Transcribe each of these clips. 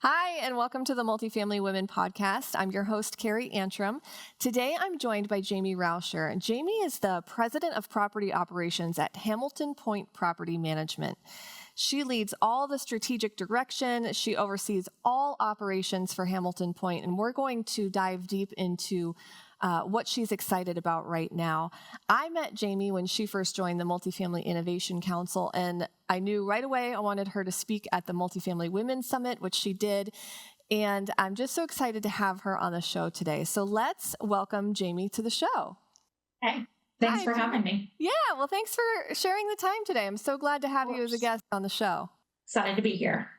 Hi, and welcome to the Multifamily Women podcast. I'm your host, Carrie Antrim. Today, I'm joined by Jaime Rauscher. Jaime is the president of property operations at Hamilton Point Property Management. She leads all the strategic direction. She oversees all operations for Hamilton Point, and we're going to dive deep into what she's excited about right now. I met Jaime when she first joined the Multifamily Innovation Council, and I knew right away I wanted her to speak at the Multifamily Women Summit, which she did, and I'm just so excited to have her on the show today. So let's welcome Jaime to the show. Hey, thanks Hi, for Jaime. having me. Yeah, well, thanks for sharing the time today. I'm so glad to have you as a guest on the show. Excited to be here.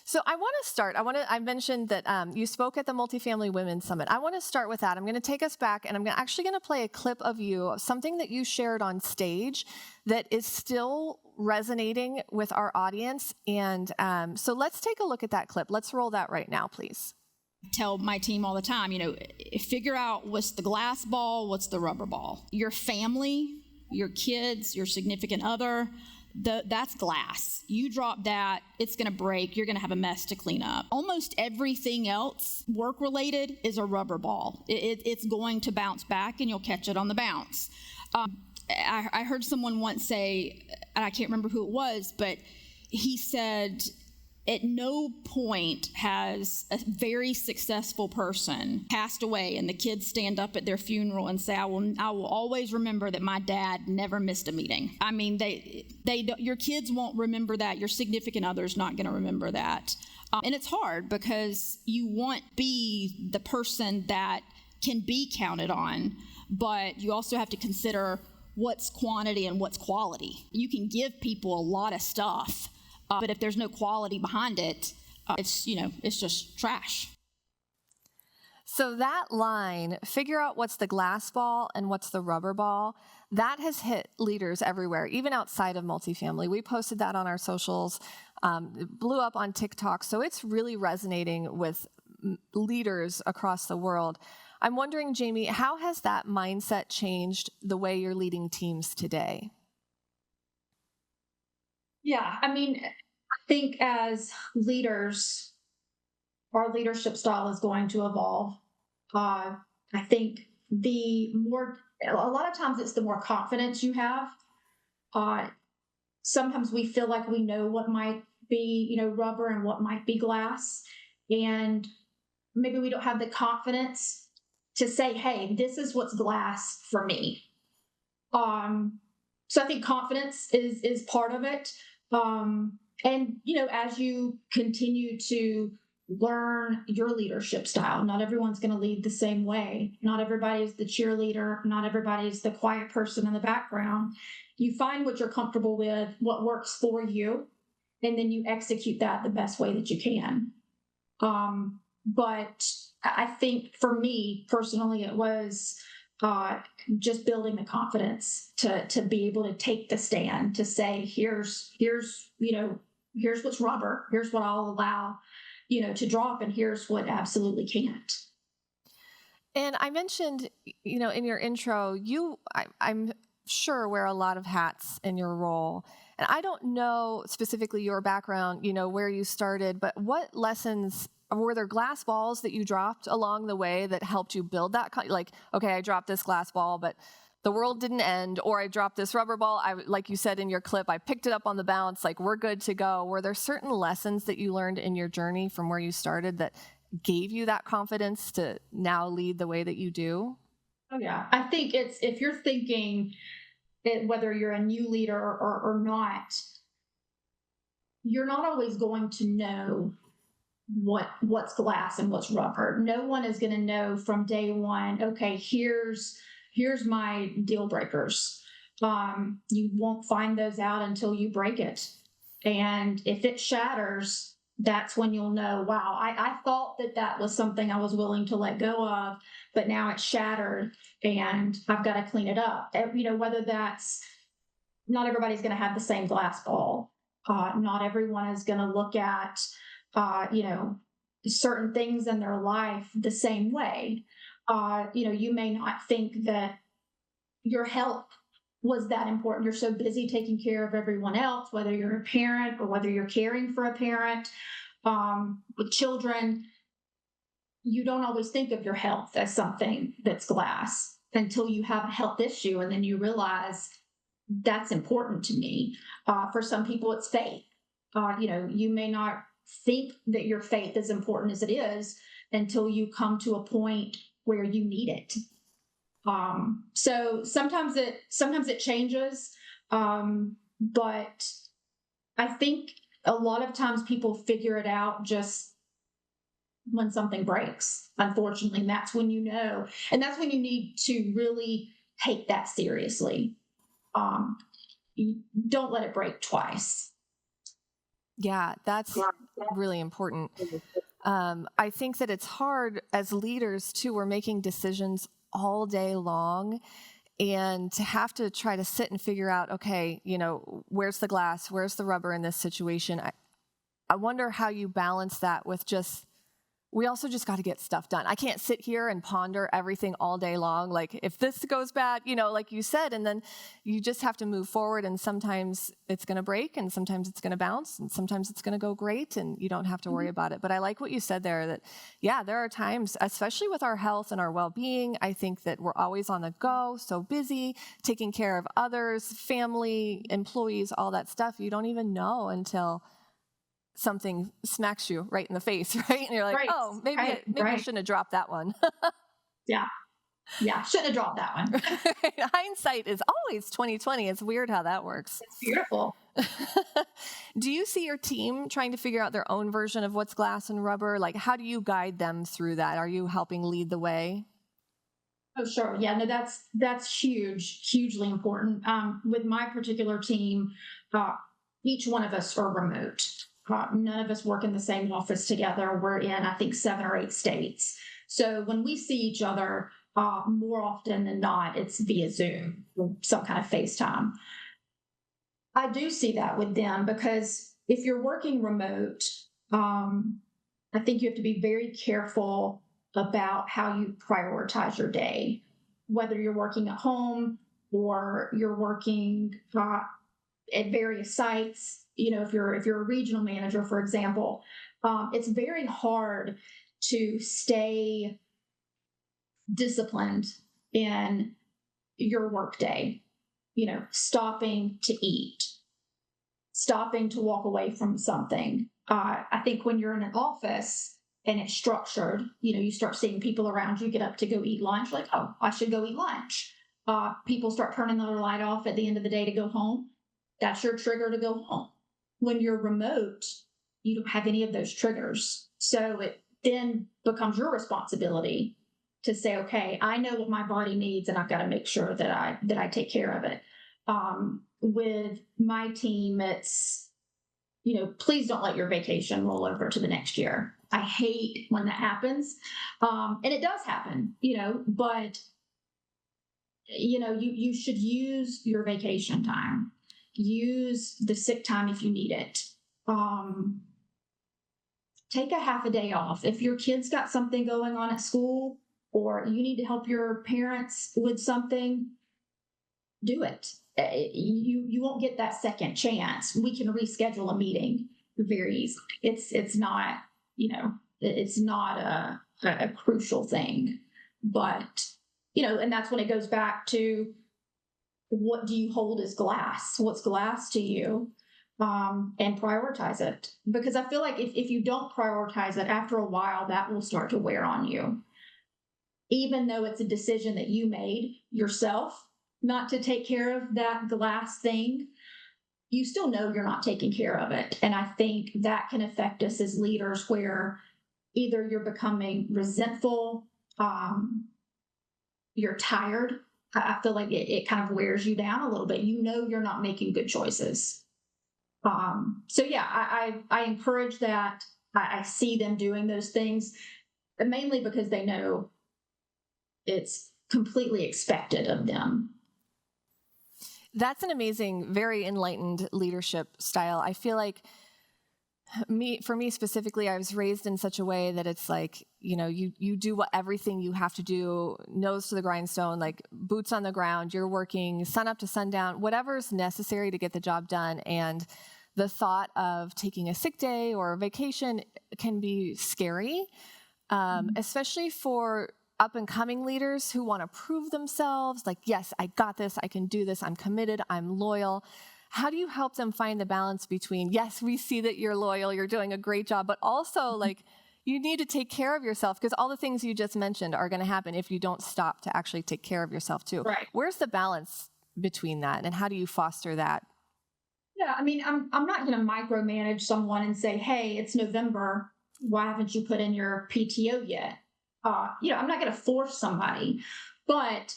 So I want to start. I mentioned that you spoke at the Multifamily Women's Summit. I want to start with that. I'm going to take us back, and I'm actually going to play a clip of you, something that you shared on stage that is still resonating with our audience. And so let's take a look at that clip. Let's roll that right now, please. Tell my team all the time, figure out what's the glass ball, what's the rubber ball. Your family, your kids, your significant other, that's glass. You drop that, it's going to break. You're going to have a mess to clean up. Almost everything else work-related is a rubber ball. It's going to bounce back, and you'll catch it on the bounce. I heard someone once say, and I can't remember who it was, but he said, at no point has a very successful person passed away and the kids stand up at their funeral and say, I will always remember that my dad never missed a meeting. I mean, your kids won't remember that. Your significant other's not going to remember that. And it's hard because you want to be the person that can be counted on, but you also have to consider what's quantity and what's quality. You can give people a lot of stuff, but if there's no quality behind it, it's just trash. So that line, figure out what's the glass ball and what's the rubber ball, that has hit leaders everywhere, even outside of multifamily. We posted that on our socials, it blew up on TikTok, so it's really resonating with leaders across the world. I'm wondering, Jaime, how has that mindset changed the way you're leading teams today? Yeah, I think as leaders, our leadership style is going to evolve. I think a lot of times it's the more confidence you have. Sometimes we feel like we know what might be, rubber and what might be glass. And maybe we don't have the confidence to say, hey, this is what's glass for me. So I think confidence is part of it. And, as you continue to learn your leadership style, not everyone's going to lead the same way. Not everybody's the cheerleader. Not everybody's the quiet person in the background. You find what you're comfortable with, what works for you, and then you execute that the best way that you can. But I think for me personally, it was just building the confidence to be able to take the stand, to say, here's what's rubber, here's what I'll allow, to drop, and here's what absolutely can't. And I mentioned, in your intro, I'm sure wear a lot of hats in your role. And I don't know specifically your background, where you started, but what lessons, were there glass balls that you dropped along the way that helped you build that? Like, okay, I dropped this glass ball, but the world didn't end, or I dropped this rubber ball. Like you said in your clip, I picked it up on the bounce, like we're good to go. Were there certain lessons that you learned in your journey from where you started that gave you that confidence to now lead the way that you do? Oh yeah. I think if you're thinking that whether you're a new leader or not, you're not always going to know what's glass and what's rubber. No one is going to know from day one, okay, here's my deal breakers. You won't find those out until you break it. And if it shatters, that's when you'll know, wow, I thought that was something I was willing to let go of, but now it's shattered and I've got to clean it up. Whether that's, not everybody's going to have the same glass ball. Not everyone is going to look at, certain things in their life the same way. You may not think that your health was that important. You're so busy taking care of everyone else, whether you're a parent or whether you're caring for a parent. With children, you don't always think of your health as something that's glass until you have a health issue, and then you realize that's important to me. For some people, it's faith. You may not think that your faith is important as it is until you come to a point where you need it. So sometimes it changes, but I think a lot of times people figure it out just when something breaks, unfortunately. And that's when you know, and that's when you need to really take that seriously. You don't let it break twice. Yeah, that's really important. I think that it's hard as leaders too. We're making decisions all day long, and to have to try to sit and figure out, okay, where's the glass, where's the rubber in this situation? I wonder how you balance that with we also just got to get stuff done. I can't sit here and ponder everything all day long. Like if this goes bad, like you said, and then you just have to move forward, and sometimes it's going to break, and sometimes it's going to bounce, and sometimes it's going to go great, and you don't have to worry about it. But I like what you said there, that, yeah, there are times, especially with our health and our well-being, I think that we're always on the go, so busy, taking care of others, family, employees, all that stuff. You don't even know until something smacks you right in the face, right? And you're like, Right. oh, maybe I shouldn't have dropped that one. Yeah, shouldn't have dropped that one. Hindsight is always 20/20. It's weird how that works. It's beautiful. Do you see your team trying to figure out their own version of what's glass and rubber? Like, how do you guide them through that? Are you helping lead the way? Oh, sure. Yeah, no, that's hugely important. With my particular team, each one of us are remote. None of us work in the same office together. We're in, I think, 7 or 8 states. So when we see each other, more often than not, it's via Zoom or some kind of FaceTime. I do see that with them because if you're working remote, I think you have to be very careful about how you prioritize your day, whether you're working at home or you're working at various sites. If you're a regional manager, for example, it's very hard to stay disciplined in your workday. Stopping to eat, stopping to walk away from something. I think when you're in an office and it's structured, you start seeing people around you get up to go eat lunch, like, oh, I should go eat lunch. People start turning their light off at the end of the day to go home. That's your trigger to go home. When you're remote, you don't have any of those triggers. So it then becomes your responsibility to say, okay, I know what my body needs, and I've got to make sure that I take care of it. With my team, it's, please don't let your vacation roll over to the next year. I hate when that happens. And it does happen, but you should use your vacation time. Use the sick time if you need it. Take a half a day off. If your kid's got something going on at school, or you need to help your parents with something, do it. You won't get that second chance. We can reschedule a meeting very easily. It's not, it's not a crucial thing, but, and that's when it goes back to, what do you hold as glass? What's glass to you? And prioritize it. Because I feel like if you don't prioritize it, after a while, that will start to wear on you. Even though it's a decision that you made yourself not to take care of that glass thing, you still know you're not taking care of it. And I think that can affect us as leaders, where either you're becoming resentful, you're tired. I feel like it kind of wears you down a little bit. You're not making good choices. So yeah, I encourage that. I see them doing those things, mainly because they know it's completely expected of them. That's an amazing, very enlightened leadership style. I feel like for me specifically, I was raised in such a way that it's like, you do everything you have to do, nose to the grindstone, like boots on the ground. You're working sun up to sundown, whatever's necessary to get the job done. And the thought of taking a sick day or a vacation can be scary, especially for up and coming leaders who want to prove themselves, like, yes, I got this, I can do this, I'm committed, I'm loyal. How do you help them find the balance between, yes, we see that you're loyal, you're doing a great job, but also like you need to take care of yourself, because all the things you just mentioned are going to happen if you don't stop to actually take care of yourself too. Right. Where's the balance between that, and how do you foster that? Yeah, I mean, I'm not going to micromanage someone and say, hey, it's November, why haven't you put in your PTO yet? I'm not going to force somebody, but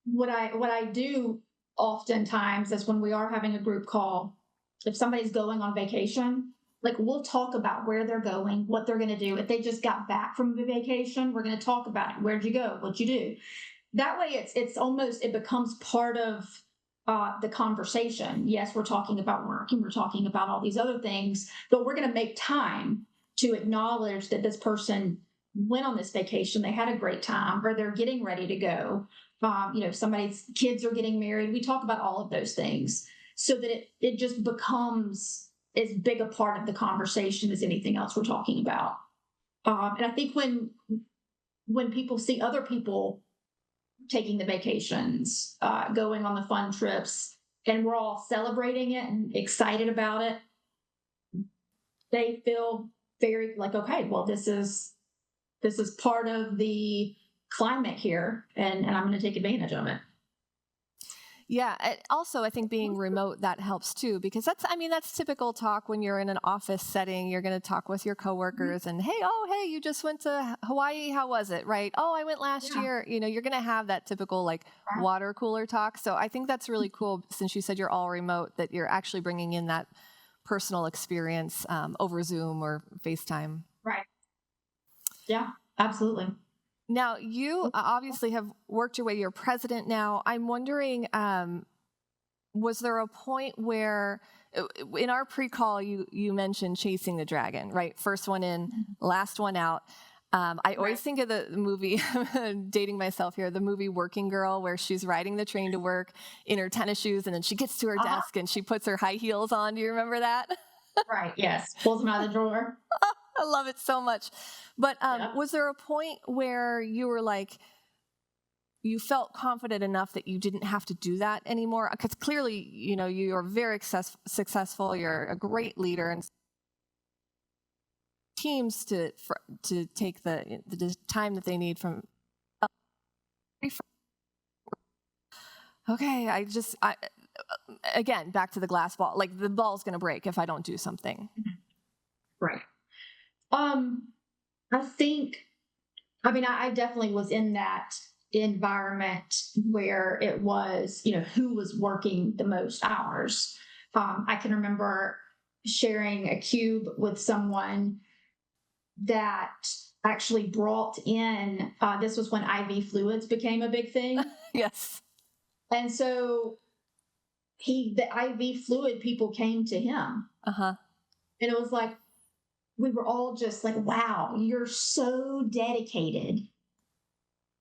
what I do oftentimes is when we are having a group call, if somebody's going on vacation, like we'll talk about where they're going, what they're going to do. If they just got back from the vacation, we're going to talk about it. Where'd you go? What'd you do? That way it's almost, it becomes part of the conversation. Yes, we're talking about work and we're talking about all these other things, but we're going to make time to acknowledge that this person went on this vacation, they had a great time, or they're getting ready to go. Somebody's kids are getting married. We talk about all of those things so that it just becomes as big a part of the conversation as anything else we're talking about. And I think when people see other people taking the vacations, going on the fun trips, and we're all celebrating it and excited about it, they feel very like, okay, well, this is part of the climate here, and I'm going to take advantage of it. Yeah. Also, I think being remote, that helps too, because that's typical talk when you're in an office setting. You're going to talk with your coworkers and, hey, you just went to Hawaii. How was it? Right. Oh, I went last year. You're going to have that typical like water cooler talk. So I think that's really cool, since you said you're all remote, that you're actually bringing in that personal experience over Zoom or FaceTime. Right. Yeah, absolutely. Now, you obviously have worked your way, you're president now. I'm wondering, was there a point where, in our pre-call, you mentioned chasing the dragon, right? First one in, last one out. I always think of the movie, dating myself here, the movie Working Girl, where she's riding the train to work in her tennis shoes, and then she gets to her desk and she puts her high heels on. Do you remember that? Right, yes. Pulls them out of the drawer. I love it so much. But was there a point where you were like, you felt confident enough that you didn't have to do that anymore? Because clearly, you are very successful. You're a great leader, and teams to take the time that they need from. Okay, again, back to the glass ball. Like, the ball's going to break if I don't do something. Right. I definitely was in that environment where it was, who was working the most hours. I can remember sharing a cube with someone that actually brought in, this was when IV fluids became a big thing. Yes. And so the IV fluid people came to him. Uh-huh. And it was like, we were all just like, wow, you're so dedicated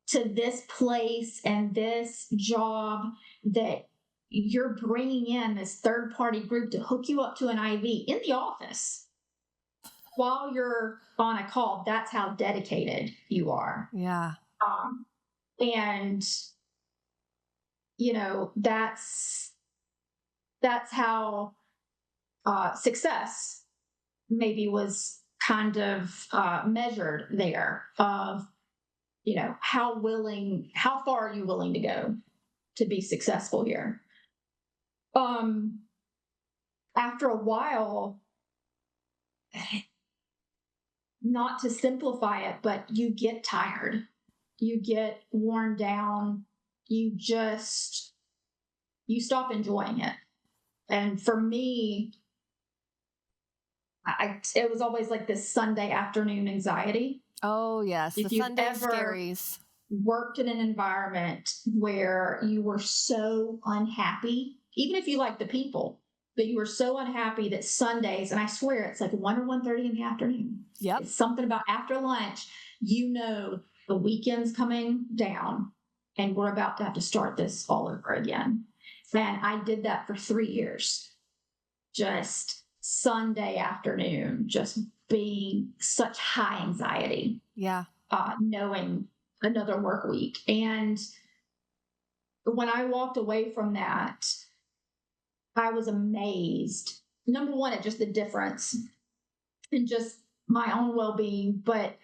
to this place and this job that you're bringing in this third-party group to hook you up to an IV in the office while you're on a call. That's how dedicated you are. Yeah. And, that's how success maybe was kind of measured there, of, how far are you willing to go to be successful here? After a while, not to simplify it, but you get tired, you get worn down, you stop enjoying it. And for me, it was always like this Sunday afternoon anxiety. Oh, yes. If The Sunday Scaries. Worked in an environment where you were so unhappy, even if you like the people, but you were so unhappy that Sundays, and I swear it's like 1 or 1:30 in the afternoon. Yep. It's something about after lunch, the weekend's coming down and we're about to have to start this all over again. And I did that for 3 years. just Sunday afternoon, just being such high anxiety, Yeah. knowing another work week. And when I walked away from that, I was amazed. Number one, at just the difference in just my own well-being, but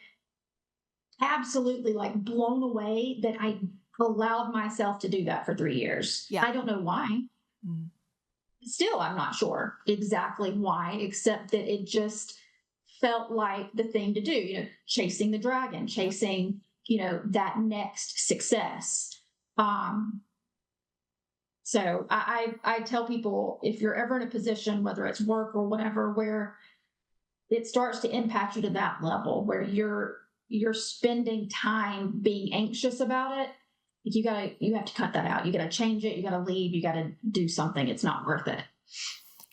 absolutely like blown away that I allowed myself to do that for 3 years. Yeah. I don't know why. Mm. Still, I'm not sure exactly why, except that it just felt like the thing to do, chasing the dragon, chasing, that next success. So I tell people, if you're ever in a position, whether it's work or whatever, where it starts to impact you to that level, where you're spending time being anxious about it, you have to cut that out. You got to change it. You got to leave. You got to do something. It's not worth it.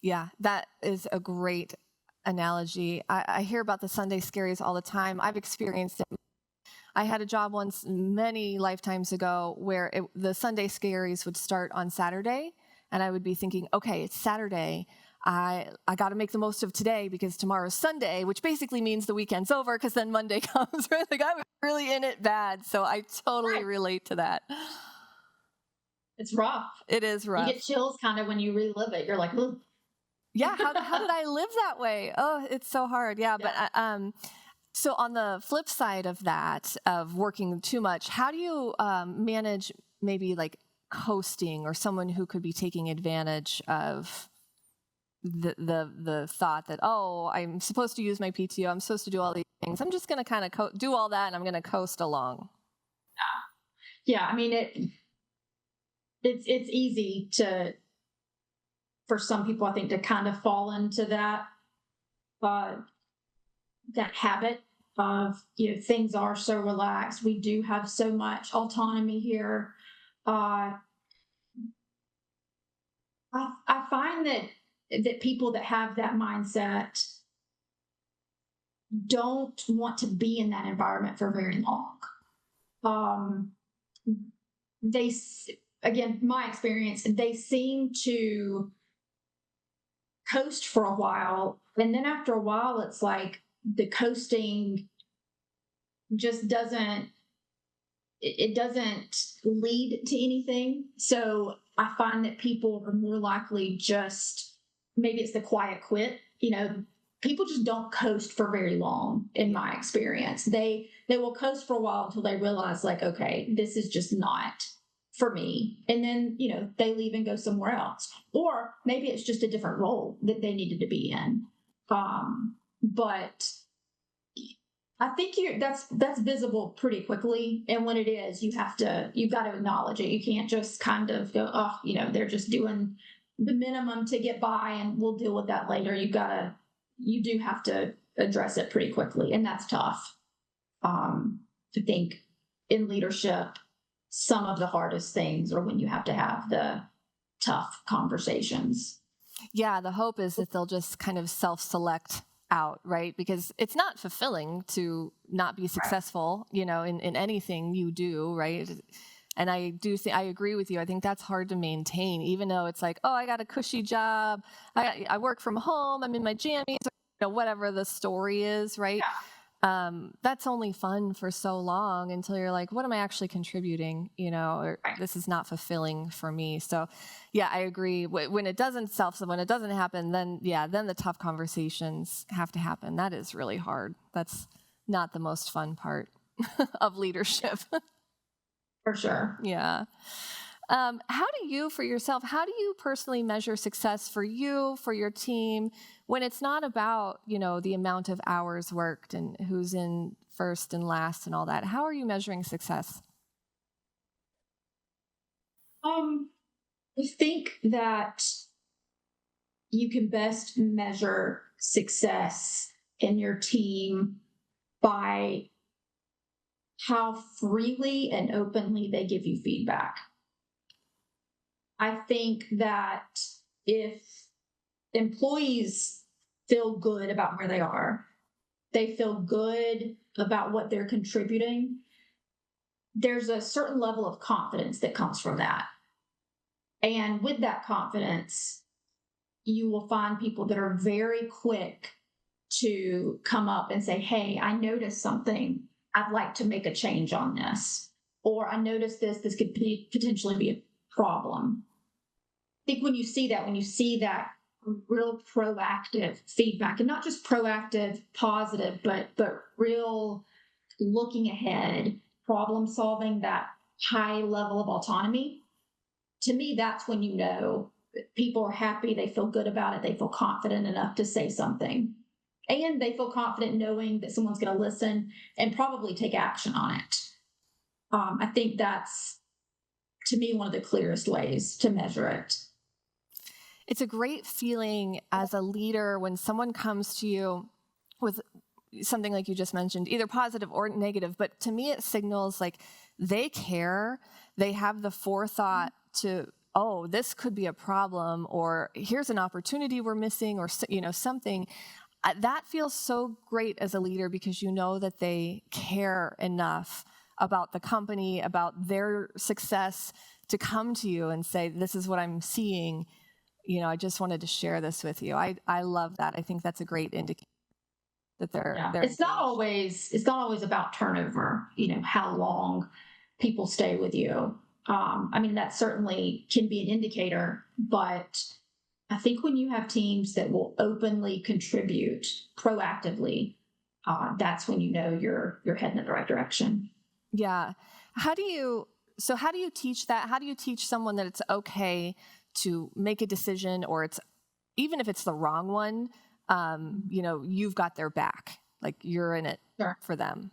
Yeah, that is a great analogy. I hear about the Sunday Scaries all the time. I've experienced it. I had a job once many lifetimes ago where the Sunday Scaries would start on Saturday, and I would be thinking, okay, it's Saturday. I got to make the most of today because tomorrow's Sunday, which basically means the weekend's over because then Monday comes, right? Like I was really in it bad. So I totally relate to that. It's rough. It is rough. You get chills kind of when you relive it. You're like, ugh. Yeah. How did I live that way? Oh, it's so hard. Yeah. But so on the flip side of that, of working too much, how do you manage maybe like coasting or someone who could be taking advantage of the thought that, oh, I'm supposed to use my PTO, I'm supposed to do all these things, I'm just going to kind of do all that and I'm going to coast along? Yeah, I mean it's easy for some people, I think, to kind of fall into that habit of, things are so relaxed. We do have so much autonomy here. I find that people that have that mindset don't want to be in that environment for very long. They, again, my experience, they seem to coast for a while, and then after a while, it's like the coasting just doesn't lead to anything. So I find that people are more likely just, maybe it's the quiet quit. People just don't coast for very long, in my experience. They will coast for a while until they realize, like, okay, this is just not for me. And then, they leave and go somewhere else. Or maybe it's just a different role that they needed to be in. But I think that's visible pretty quickly. And when it is, you've got to acknowledge it. You can't just kind of go, oh, they're just doing the minimum to get by and we'll deal with that later. You do have to address it pretty quickly. And that's tough. I think in leadership, some of the hardest things are when you have to have the tough conversations. Yeah, the hope is that they'll just kind of self-select out, right? Because it's not fulfilling to not be successful, in anything you do, right? And I agree with you. I think that's hard to maintain, even though it's like, oh, I got a cushy job. I work from home. I'm in my jammies, whatever the story is, right? Yeah. That's only fun for so long until you're like, what am I actually contributing? Or this is not fulfilling for me. So yeah, I agree. When it doesn't happen, then the tough conversations have to happen. That is really hard. That's not the most fun part of leadership. For sure. Yeah. How do you personally measure success for you, for your team, when it's not about, the amount of hours worked and who's in first and last and all that? How are you measuring success? I think that you can best measure success in your team by how freely and openly they give you feedback. I think that if employees feel good about where they are, they feel good about what they're contributing, there's a certain level of confidence that comes from that. And with that confidence, you will find people that are very quick to come up and say, hey, I noticed something. I'd like to make a change on this. Or I noticed this could potentially be a problem. I think when you see that real proactive feedback, and not just proactive, positive, but real looking ahead, problem solving, that high level of autonomy, to me, that's when you know people are happy, they feel good about it, they feel confident enough to say something. And they feel confident knowing that someone's going to listen and probably take action on it. I think that's, to me, one of the clearest ways to measure it. It's a great feeling as a leader when someone comes to you with something like you just mentioned, either positive or negative. But to me, it signals like they care. They have the forethought to, oh, this could be a problem, or here's an opportunity we're missing, or something. That feels so great as a leader, because you know that they care enough about the company, about their success, to come to you and say, this is what I'm seeing. I just wanted to share this with you. I love that. I think that's a great indicator that they're it's not always about turnover, how long people stay with you. That certainly can be an indicator, but I think when you have teams that will openly contribute proactively, that's when you know you're heading in the right direction. Yeah. How do you teach that? How do you teach someone that it's okay to make a decision, or even if it's the wrong one, you've got their back, like you're in it for them?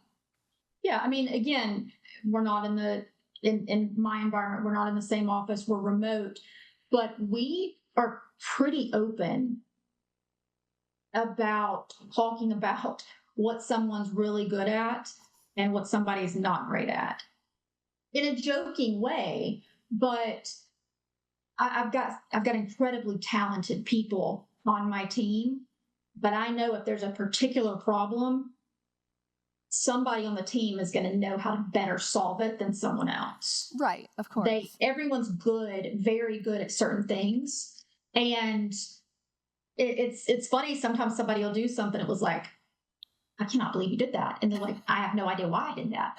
Yeah. Again, we're not in my environment, we're not in the same office, we're remote, but we are pretty open about talking about what someone's really good at and what somebody's not great at, in a joking way. But I've got incredibly talented people on my team, but I know if there's a particular problem, somebody on the team is going to know how to better solve it than someone else. Right, of course. Everyone's very good at certain things. And it's funny, sometimes somebody will do something, it was like, I cannot believe you did that. And they're like, I have no idea why I did that.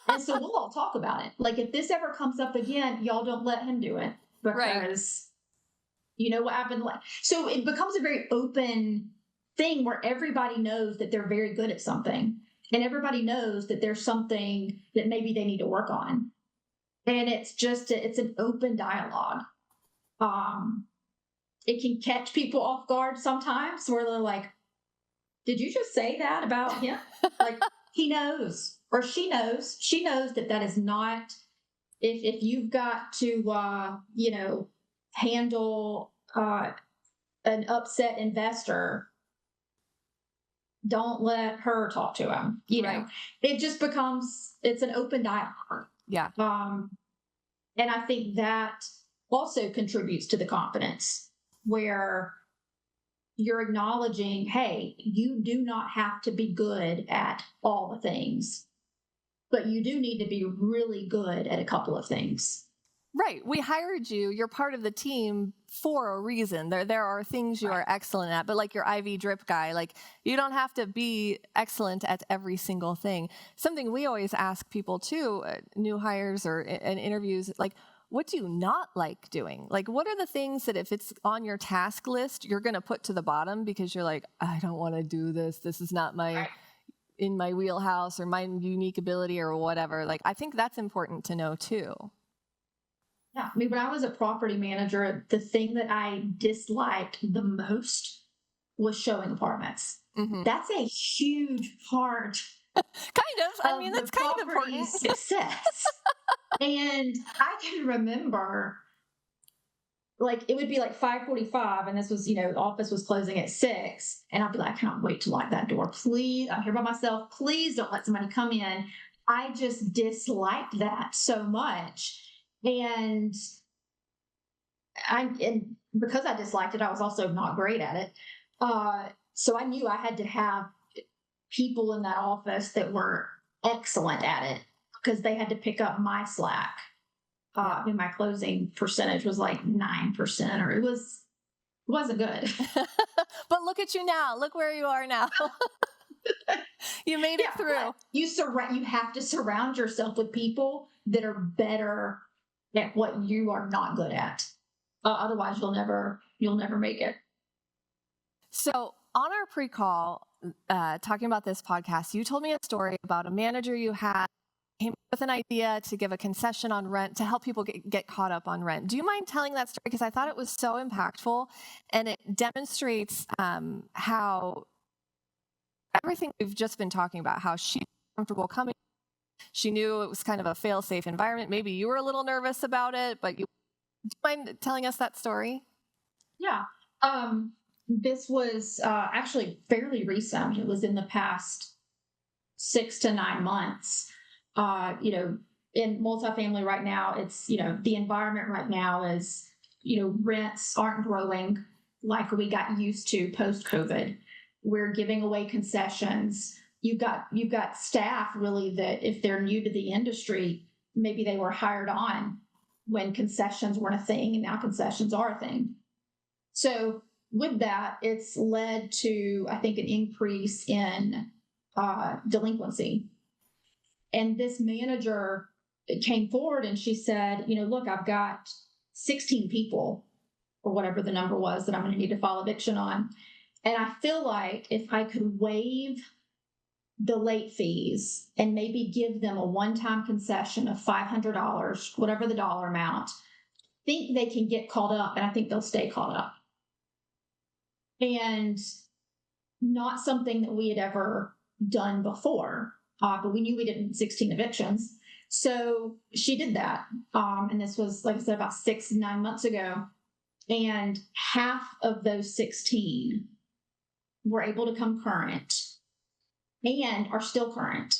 And so we'll all talk about it. Like, if this ever comes up again, y'all don't let him do it, because you know what happened. So it becomes a very open thing where everybody knows that they're very good at something, and everybody knows that there's something that maybe they need to work on. And it's an open dialogue. It can catch people off guard sometimes, where they're like, did you just say that about him? Like, he knows, or she knows that is not, if you've got to, handle an upset investor, don't let her talk to him. It just it's an open dialogue. Yeah. And I think that also contributes to the confidence, where you're acknowledging, hey, you do not have to be good at all the things, but you do need to be really good at a couple of things. Right. We hired you. You're part of the team for a reason. There are things you are excellent at, but like your IV drip guy, like, you don't have to be excellent at every single thing. Something we always ask people too, new hires or in interviews, like, what do you not like doing? Like, what are the things that if it's on your task list, you're going to put to the bottom because you're like, I don't want to do this. This is not in my wheelhouse or my unique ability or whatever. Like, I think that's important to know too. Yeah. When I was a property manager, the thing that I disliked the most was showing apartments. Mm-hmm. That's a huge part. That's kind of important. Success. And I can remember, like, it would be like 5:45, and this was, office was closing at 6, and I'd be like, I cannot wait to lock that door. Please, I'm here by myself. Please don't let somebody come in. I just disliked that so much. And because I disliked it, I was also not great at it. So I knew I had to have people in that office that were excellent at it, because they had to pick up my slack. My closing percentage was like 9%, or it was wasn't good. But look at you now. Look where you are now. You made it through. But you have to surround yourself with people that are better at what you are not good at. Otherwise, you'll never make it. So on our pre-call, talking about this podcast, you told me a story about a manager you had came up with an idea to give a concession on rent to help people get caught up on rent. Do you mind telling that story? Because I thought it was so impactful, and it demonstrates how everything we've just been talking about, how she's comfortable coming. She knew it was kind of a fail-safe environment. Maybe you were a little nervous about it, but do you mind telling us that story? Yeah. This was actually fairly recent. It was in the past 6 to 9 months. In multifamily right now, it's, the environment right now is, rents aren't growing like we got used to post-COVID. We're giving away concessions. You've got staff really that if they're new to the industry, maybe they were hired on when concessions weren't a thing, and now concessions are a thing. So with that, it's led to, I think, an increase in delinquency. And this manager came forward and she said, look, I've got 16 people or whatever the number was that I'm going to need to file eviction on. And I feel like if I could waive the late fees and maybe give them a one-time concession of $500, whatever the dollar amount, I think they can get caught up, and I think they'll stay caught up. And not something that we had ever done before, but we knew we did 16 evictions. So she did that. And this was, like I said, about 6 to 9 months ago. And half of those 16 were able to come current and are still current.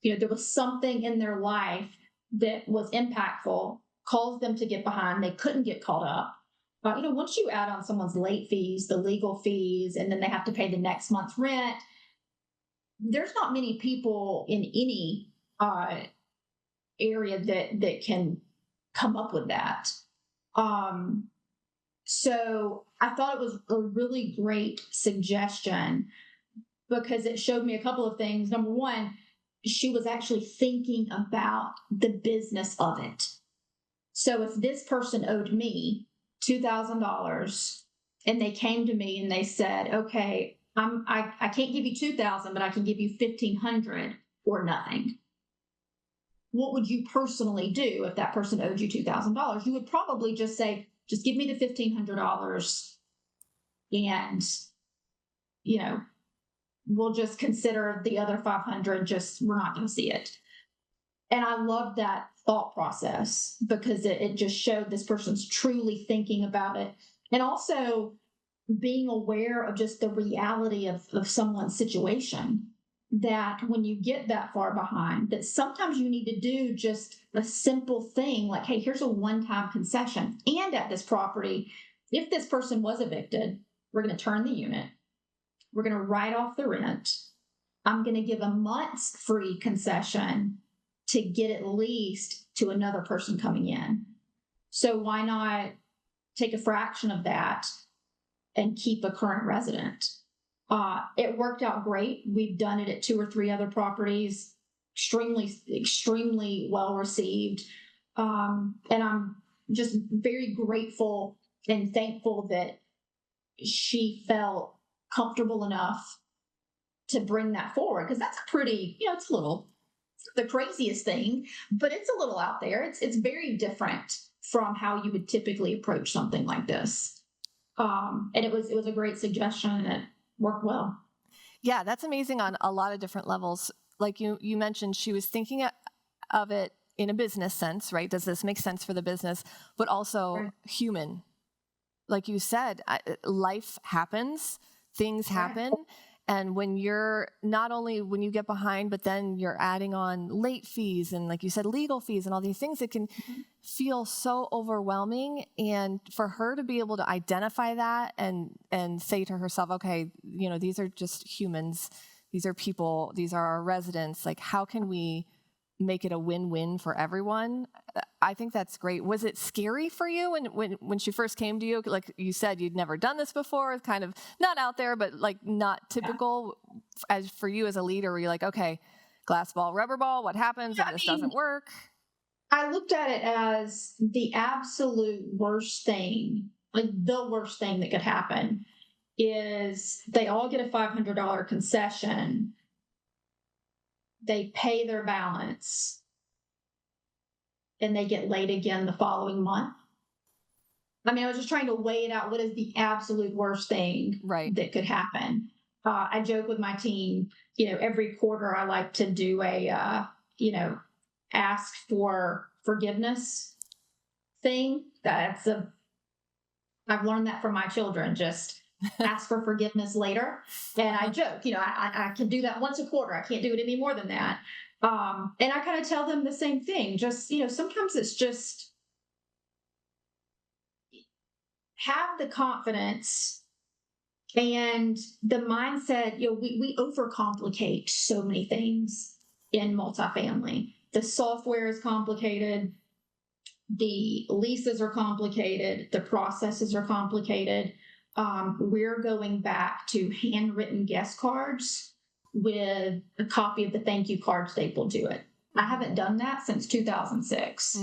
There was something in their life that was impactful, caused them to get behind. They couldn't get caught up. Once you add on someone's late fees, the legal fees, and then they have to pay the next month's rent, there's not many people in any area that can come up with that. So I thought it was a really great suggestion because it showed me a couple of things. Number one, she was actually thinking about the business of it. So if this person owed me $2,000 and they came to me and they said, okay, I can't give you $2,000, but I can give you $1,500 or nothing. What would you personally do if that person owed you $2,000? You would probably just say, just give me the $1,500 and, we'll just consider the other $500, we're not going to see it. And I love that thought process because it just showed this person's truly thinking about it. And also being aware of just the reality of someone's situation, that when you get that far behind, that sometimes you need to do just a simple thing like, hey, here's a one-time concession. And at this property, if this person was evicted, we're going to turn the unit. We're going to write off the rent. I'm going to give a month's free concession to get at least to another person coming in. So why not take a fraction of that and keep a current resident? It worked out great. We've done it at 2 or 3 other properties, extremely well received. And I'm just very grateful and thankful that she felt comfortable enough to bring that forward. Because that's a pretty, it's a little, the craziest thing, but it's a little out there. It's very different from how you would typically approach something like this. And it was a great suggestion and it worked well. Yeah, that's amazing on a lot of different levels. Like you mentioned, she was thinking of it in a business sense, right? Does this make sense for the business? But also Right. Human. Like you said, life happens, things happen. And when you're not only when you get behind, but then you're adding on late fees and, like you said, legal fees and all these things, it can feel so overwhelming. And for her to be able to identify that and say to herself, okay, these are just humans. These are people. These are our residents. Like, how can we make it a win-win for everyone? I think that's great. Was it scary for you when she first came to you? Like you said, you'd never done this before, kind of not out there, but like not typical as for you as a leader, where you're like, okay, glass ball, rubber ball, what happens if this doesn't work? I looked at it as the absolute worst thing, like the worst thing that could happen is they all get a $500 concession. They pay their balance and they get late again the following month. I mean, I was just trying to weigh it out. What is the absolute worst thing that could happen? I joke with my team, every quarter I like to do a, ask for forgiveness thing. I've learned that from my children, just ask for forgiveness later. And I joke, I can do that once a quarter. I can't do it any more than that. And I kind of tell them the same thing. Just, sometimes it's just have the confidence and the mindset. We overcomplicate so many things in multifamily. The software is complicated. The leases are complicated. The processes are complicated. We're going back to handwritten guest cards with a copy of the thank you card stapled to it. I haven't done that since 2006.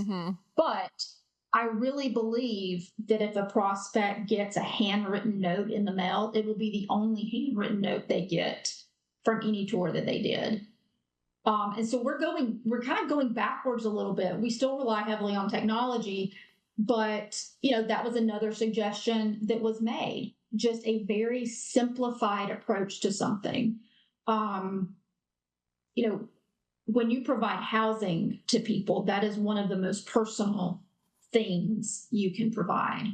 But I really believe that if a prospect gets a handwritten note in the mail, it will be the only handwritten note they get from any tour that they did. And so we're kind of going backwards a little bit. We still rely heavily on technology, but that was another suggestion that was made. Just a very simplified approach to something. When you provide housing to people, that is one of the most personal things you can provide.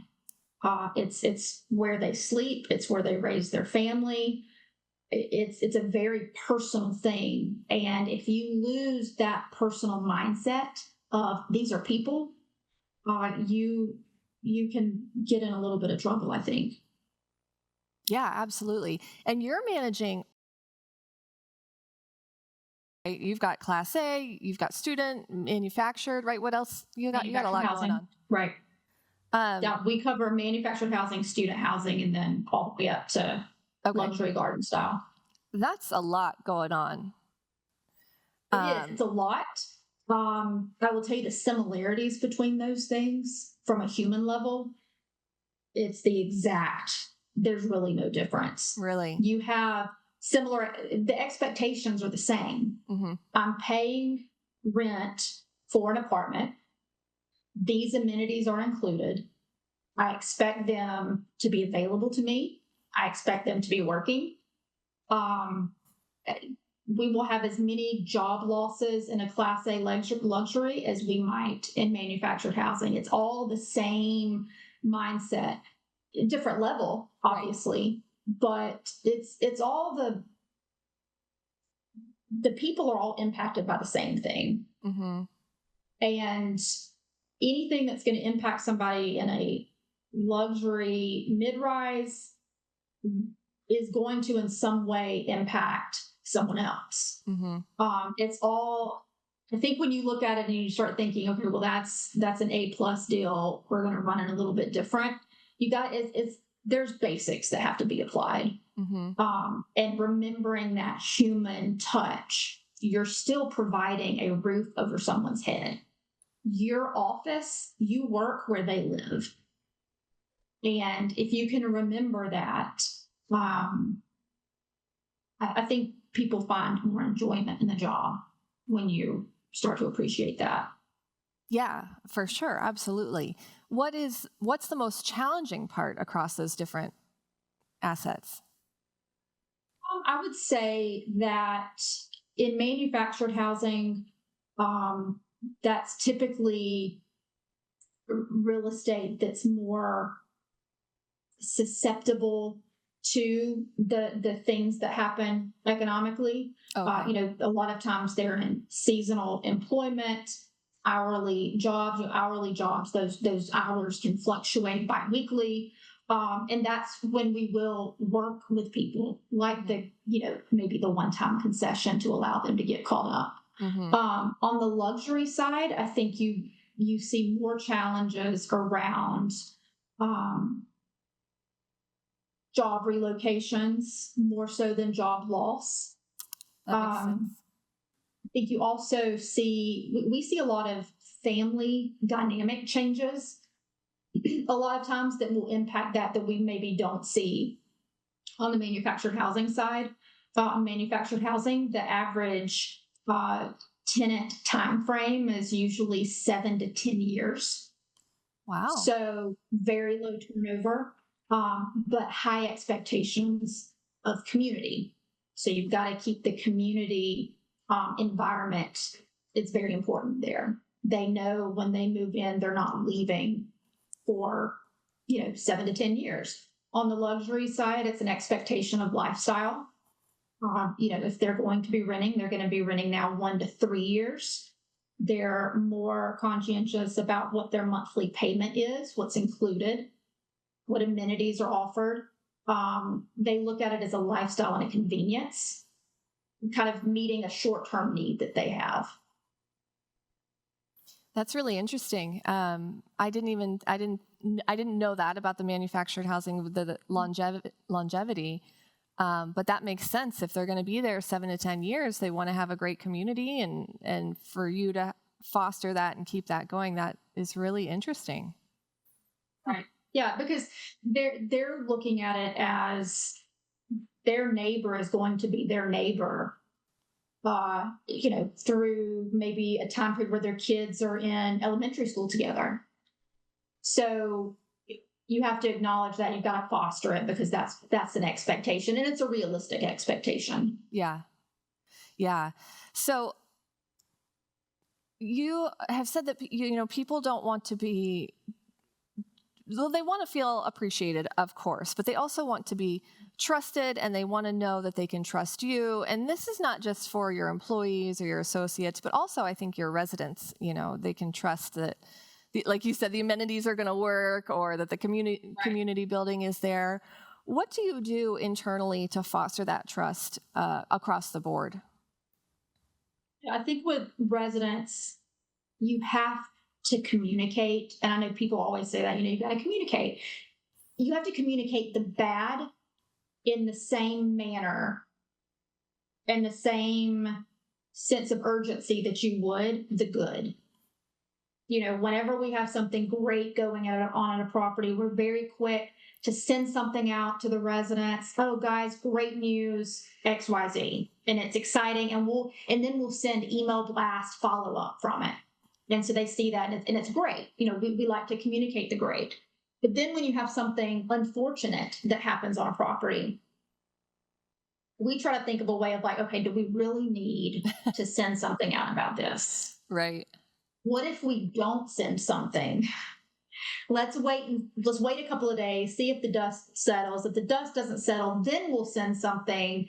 It's where they sleep. It's where they raise their family. It's a very personal thing. And if you lose that personal mindset of these are people, you can get in a little bit of trouble, I think. Yeah, absolutely. And you're managing, right? You've got Class A, you've got student, manufactured, right? What else? You got a lot housing, going on. Right. Yeah, we cover manufactured housing, student housing, and then all the way up to luxury garden style. That's a lot going on. It is. It's a lot. I will tell you the similarities between those things from a human level. It's there's really no difference. Really? You have the expectations are the same. I'm paying rent for an apartment. These amenities are included. I expect them to be available to me. I expect them to be working. We will have as many job losses in a Class A luxury as we might in manufactured housing. It's all the same mindset, different level, obviously, but it's all the people are all impacted by the same thing. And anything that's going to impact somebody in a luxury mid-rise is going to in some way impact someone else. It's all, I think when you look at it and you start thinking, okay, well, that's an A+ deal. We're going to run it a little bit different. There's basics that have to be applied. And remembering that human touch, you're still providing a roof over someone's head. Your office, you work where they live. And if you can remember that, I think people find more enjoyment in the job when you start to appreciate that. Yeah, for sure. Absolutely. What's the most challenging part across those different assets? I would say that in manufactured housing, that's typically real estate that's more susceptible to the things that happen economically. A lot of times they're in seasonal employment, hourly jobs. Those hours can fluctuate bi-weekly. And that's when we will work with people like maybe the one-time concession to allow them to get caught up. On the luxury side, I think you you see more challenges around job relocations, more so than job loss. That makes sense. I think you also see, we see a lot of family dynamic changes a lot of times that will impact that we maybe don't see on the manufactured housing side. On manufactured housing, the average tenant time frame is usually 7 to 10 years. Wow. So very low turnover, but high expectations of community. So you've got to keep the community environment. It's very important there. They know when they move in, they're not leaving for 7 to 10 years. On the luxury side, it's an expectation of lifestyle. If they're going to be renting, they're going to be renting now 1 to 3 years. They're more conscientious about what their monthly payment is, what's included, what amenities are offered. They look at it as a lifestyle and a convenience, kind of meeting a short-term need that they have. That's really interesting. I didn't know that about the manufactured housing, the longevity. But that makes sense. If they're going to be there 7 to 10 years, they want to have a great community, and for you to foster that and keep that going, that is really interesting. Right. Yeah, because they're looking at it as their neighbor is going to be their neighbor, through maybe a time period where their kids are in elementary school together. So you have to acknowledge that you've got to foster it, because that's an expectation, and it's a realistic expectation. Yeah. So you have said that people don't want to be. Well, they want to feel appreciated, of course, but they also want to be trusted, and they want to know that they can trust you. And this is not just for your employees or your associates, but also I think your residents. They can trust that, like you said, the amenities are going to work, or that the community building is there. What do you do internally to foster that trust across the board? I think with residents, you have to communicate. And I know people always say that, you've got to communicate. You have to communicate the bad in the same manner and the same sense of urgency that you would the good. Whenever we have something great going on a property, we're very quick to send something out to the residents. Oh, guys, great news, XYZ. And it's exciting. And then we'll send email blast follow-up from it. And so they see that, and it's great. We like to communicate the great. But then when you have something unfortunate that happens on a property, we try to think of a way of okay, do we really need to send something out about this? Right. What if we don't send something? Let's wait a couple of days, see if the dust settles. If the dust doesn't settle, then we'll send something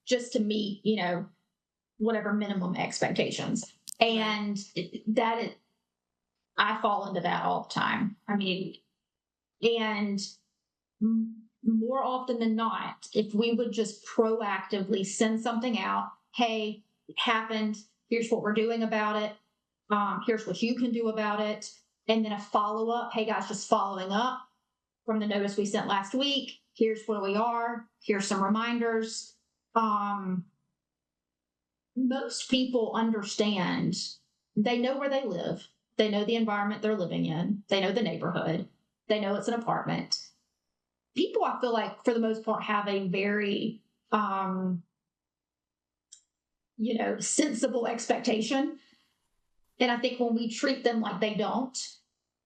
just to meet, whatever minimum expectations. And I fall into that all the time. And more often than not, if we would just proactively send something out, hey, it happened, here's what we're doing about it, here's what you can do about it, and then a follow-up, hey guys, just following up from the notice we sent last week, here's where we are, here's some reminders. Most people understand. They know where they live. They know the environment they're living in. They know the neighborhood. They know it's an apartment. People, I feel like, for the most part, have a very, sensible expectation. And I think when we treat them like they don't,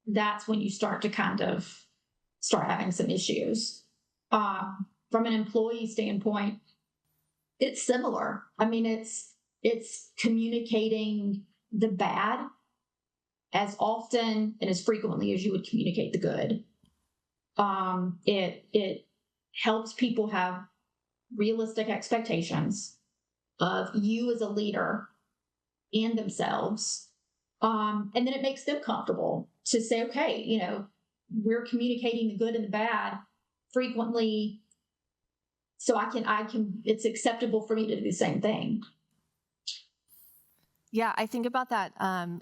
that's when you start to kind of start having some issues. From an employee standpoint, it's similar. It's communicating the bad as often and as frequently as you would communicate the good. It helps people have realistic expectations of you as a leader and themselves. And then it makes them comfortable to say, okay, we're communicating the good and the bad frequently, so I can, it's acceptable for me to do the same thing. Yeah, I think about that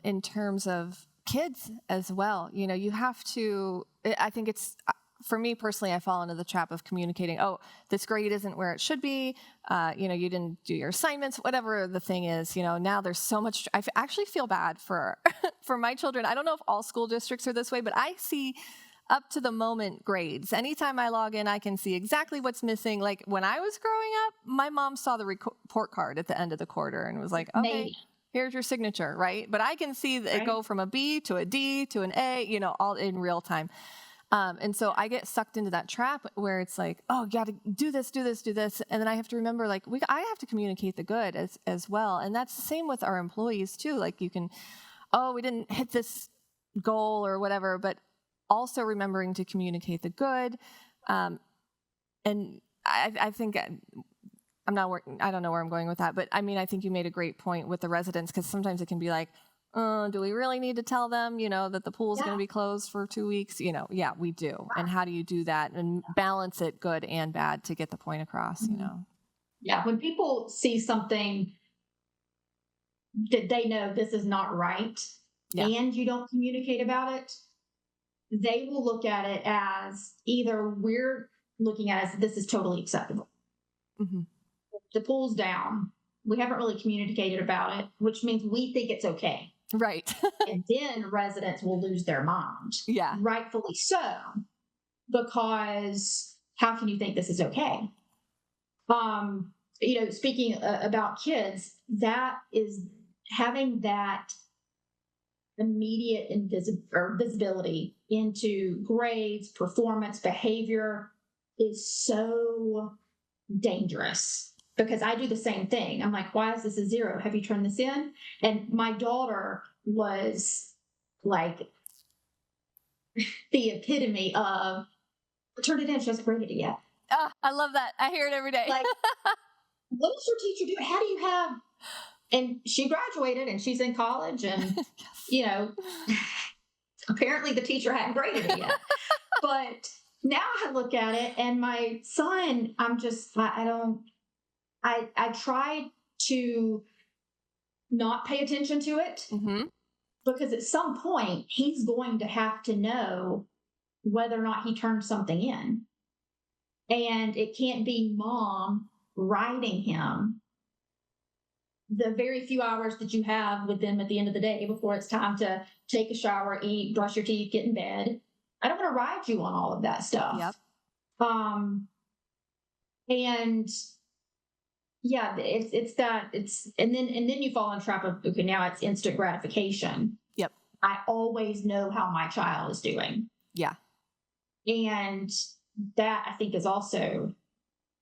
in terms of kids as well. You have to, I think it's, for me personally, I fall into the trap of communicating, oh, this grade isn't where it should be. You didn't do your assignments, whatever the thing is. Now there's so much, actually feel bad for, for my children. I don't know if all school districts are this way, but I see up to the moment grades. Anytime I log in, I can see exactly what's missing. Like when I was growing up, my mom saw the report card at the end of the quarter and was like, okay, Maybe. here's your signature, right? But I can see it Right. go from a B to a D to an A, all in real time. And so I get sucked into that trap where it's like, oh, you got to do this, do this, do this. And then I have to remember, like, I have to communicate the good as well. And that's the same with our employees too. Like we didn't hit this goal or whatever, but also remembering to communicate the good. And I think I don't know where I'm going with that, but I mean, I think you made a great point with the residents, because sometimes it can be like, do we really need to tell them, that the pool's going to be closed for 2 weeks? Yeah, we do. And how do you do that and balance it, good and bad, to get the point across, Yeah. When people see something that they know this is not right, and you don't communicate about it, they will look at it as either we're looking at it as this is totally acceptable. Mm-hmm. The pool's down. We haven't really communicated about it, which means we think it's okay. Right. And then residents will lose their mind. Yeah. Rightfully so, because how can you think this is okay? Speaking about kids, that is having that immediate visibility into grades, performance, behavior is so dangerous, because I do the same thing. I'm like, why is this a 0? Have you turned this in? And my daughter was like the epitome of, turn it in, she hasn't graded it yet. Oh, I love that. I hear it every day. Like, what does your teacher do? How do you have? And she graduated and she's in college, and apparently the teacher hadn't graded it yet. But now I look at it, and my son, I'm just, I tried to not pay attention to it, because at some point he's going to have to know whether or not he turned something in. And it can't be mom writing him the very few hours that you have with them at the end of the day before it's time to take a shower, eat, brush your teeth, get in bed. I don't want to ride you on all of that stuff. Yep. And yeah, and then you fall in trap of, okay, now it's instant gratification. Yep. I always know how my child is doing. Yeah. And that, I think, is also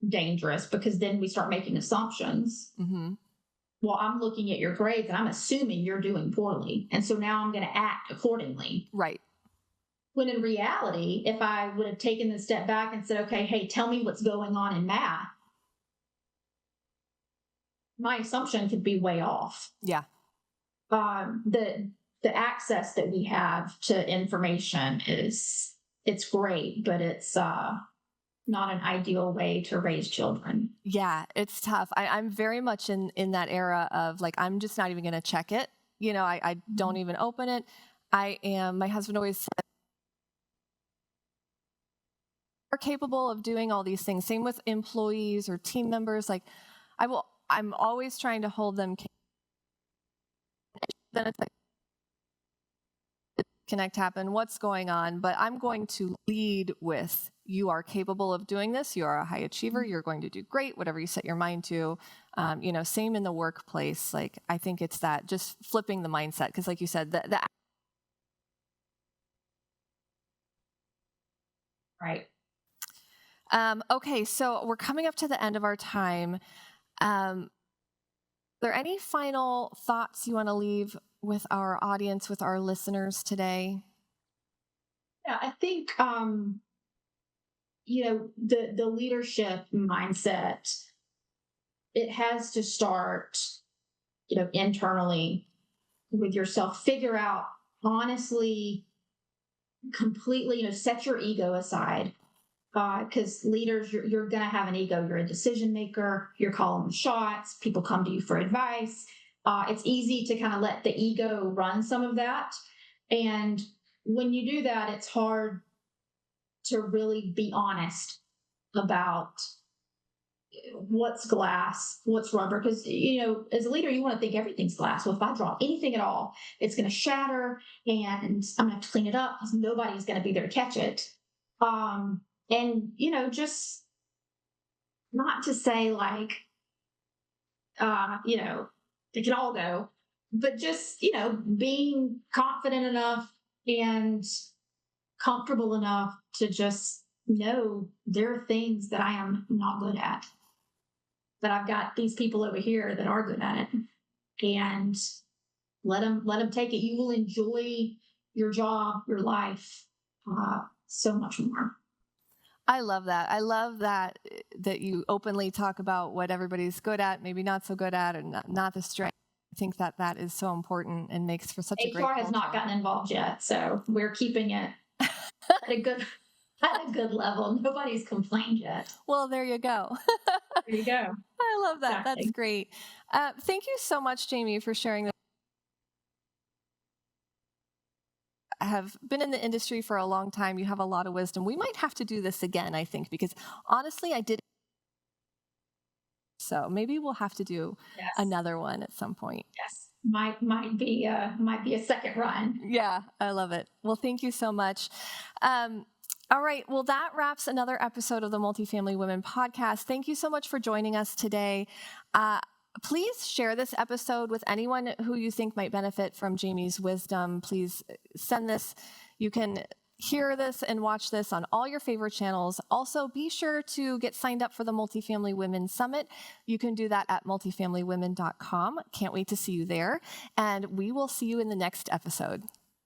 dangerous, because then we start making assumptions. Mm-hmm. Well, I'm looking at your grades and I'm assuming you're doing poorly, and so now I'm going to act accordingly. Right. When in reality, if I would have taken the step back and said, okay, hey, tell me what's going on in math, my assumption could be way off. Yeah. The access that we have to information it's great, but it's not an ideal way to raise children. Yeah, it's tough. I'm very much in that era of, like, I'm just not even going to check it. I don't even open it. My husband always said, are capable of doing all these things. Same with employees or team members. Like, I'm always trying to hold them. Then it's like, disconnect happen. What's going on? But I'm going to lead with, you are capable of doing this. You are a high achiever. You're going to do great, whatever you set your mind to. Same in the workplace. Like, I think it's that, just flipping the mindset. Because like you said, Right. Okay, so we're coming up to the end of our time. Are there any final thoughts you want to leave with our audience, with our listeners today? Yeah, I think, the leadership mindset, it has to start, internally with yourself. Figure out, honestly, completely, set your ego aside. Because leaders, you're going to have an ego. You're a decision maker. You're calling the shots. People come to you for advice. It's easy to kind of let the ego run some of that. And when you do that, it's hard to really be honest about what's glass, what's rubber. Because, as a leader, you want to think everything's glass. Well, if I drop anything at all, it's going to shatter and I'm going to have to clean it up because nobody's going to be there to catch it. And, just not to say like, it can all go, but just, being confident enough and comfortable enough to just know there are things that I am not good at, that I've got these people over here that are good at it, and let them take it. You will enjoy your job, your life, so much more. I love that. I love that you openly talk about what everybody's good at, maybe not so good at, and not the strength. I think that is so important and makes for such a great HR has not culture. gotten involved yet, so we're keeping it at a good level. Nobody's complained yet. Well, there you go. There you go. I love that. Exactly. That's great. Thank you so much, Jaime, for sharing that. I have been in the industry for a long time. You have a lot of wisdom. We might have to do this again, I think, because honestly, I did. So maybe we'll have to do Yes. another one at some point. Yes. Might be a second run. Yeah, I love it. Well, thank you so much. All right. Well, that wraps another episode of the Multifamily Women podcast. Thank you so much for joining us today. Please share this episode with anyone who you think might benefit from Jaime's wisdom. Please send this. You can hear this and watch this on all your favorite channels. Also, be sure to get signed up for the Multifamily Women Summit. You can do that at multifamilywomen.com. Can't wait to see you there. And we will see you in the next episode.